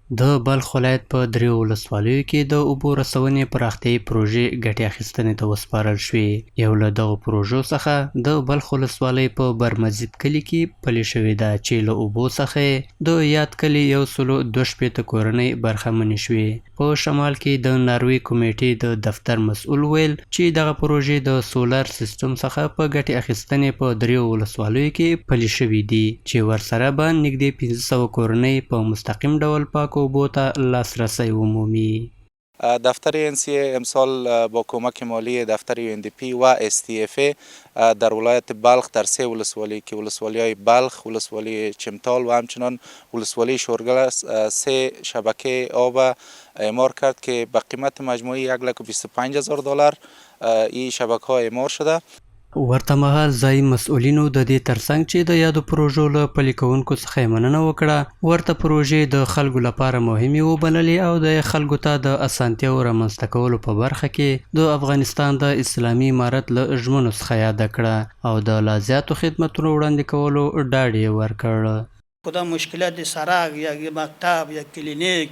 د بلخ ولایت په دریو ولسوالیو کې د اوبو رسونې پراختیایي پروژې ګټې اخیستنې ته وسپارل شوې. یو له دغو پروژو څخه د بلخ ولسوالۍ په برمزید کلي کې پلې شوې ده چې له اوبو څخه د یاد کلي 162 کورنۍ برخمنې شوې. په شمال کې د ناروې کمیټې د دفتر مسؤل ویل چې دغه پروژې د سولر سیستم څخه په ګټې اخیستنې په دریو ولسوالیو کې پلې شوې دي چې ورسره به نږدې 500 کورنۍ په مستقیم ډول پاک اوبو ته لاسرسی ومومي. دفتر NCA امسال با کمک مالی دفتر UNDP و STFA در ولایت بلخ در 3 ولسوالی که ولسوالی‌های بلخ، ولسوالی چمتال و همچنان ولسوالی شورگل 3 شبکه آب اعمار کرد که به قیمت مجموعی $125,000 این شبکه ها اعمار شده. ورته مهال ځایي مسؤلینو د دې ترڅنګ چې د یادو پروژو له پلي کوونکو څخه یې مننه وکړه، ورته پروژې د خلکو لپاره مهمې وبللې او د خلکو ته د اسانتیاو رامنځته کولو په برخه کې د افغانستان د اسلامي امارت له ژمنو څخه یاده کړه او د لا زیاتو خدمتونو وړاندې کولو ډاډ یې ورکړ. کدام مشکلات سرک یا مکتب یا کلینیک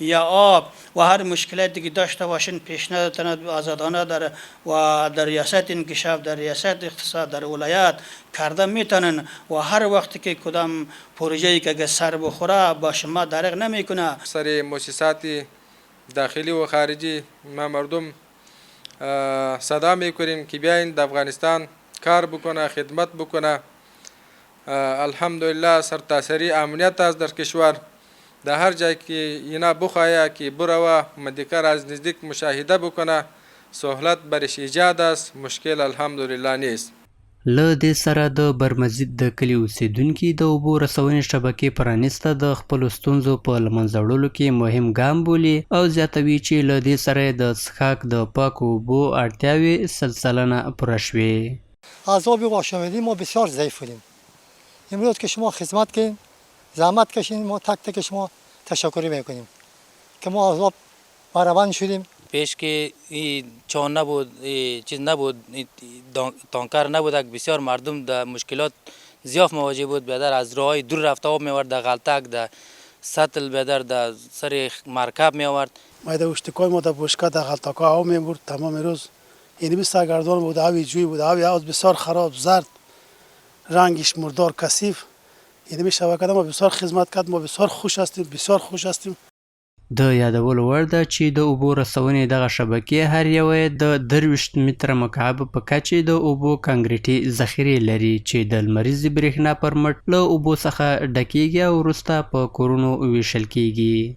یا آب و هر مشکلاتی که داشته باشین پیشنهادتان آزادانه در ریاست انکشاف، در ریاست اقتصاد، در ولایت کرده میتونن و هر وقتی که کدام پروژه‌ای که سر بخوره با شما درک نمیکنه. سر مؤسسات داخلی و خارجی ما مردم صدا میکنیم که بیاین در افغانستان کار بکنه، خدمت بکنه. الحمدلله سرتاسری امنیت است در کشور. در هر جای که اینا بخواهد که بروه مدیکر از نزدیک مشاهده بکنه، سهولت برش ایجاد است، مشکل الحمدلله نیست. له دې سره د برمزید د کلي اوسیدونکي د اوبو رسونې شبکې پرانیسته د خپلو ستونزو په له منځه وړلو کې مهم ګام بولي او زیاتوي چې له دې سره د څښاک د پاکو اوبو اړتیاوې 100% پوره شوې. از آب واشامیدی ما بسیار ضعیف بودیم. امروز که شما خدمت کردین، زحمت کشین، ما تک تک شما تشکری میکنیم که ما از آب بهره‌مند شدیم. پیش که این چون نبود، چیز نبود، تانکر نبود، بسیار مردم در مشکلات زیاد مواجه بود. بیادر از راههای دور رفته آب میورد، در غلطک، در سطل، بیادر در سر مرکب میورد. ما در اشتکای ما در بشکه در غلطک ها آب میبرد تمام روز. یعنی بی سرگردان بود، آبی جوی بود، آبی بسیار خراب، زرد، رنگش مردار، کثیف. یعنی شبکه ما بسیار خدمت کرد، ما بسیار خوش هستیم، بسیار خوش هستیم. د یادولو وړ ده چې د اوبو رسونې دغه شبکې هر یوه د 23 متره مکعب په کچې د اوبو کانکریټي ذخیرې لري چې د لمریزې برېښنا پر مټ له اوبو څخه ډکیږي او وروسته په کورونو ویشل کیږي.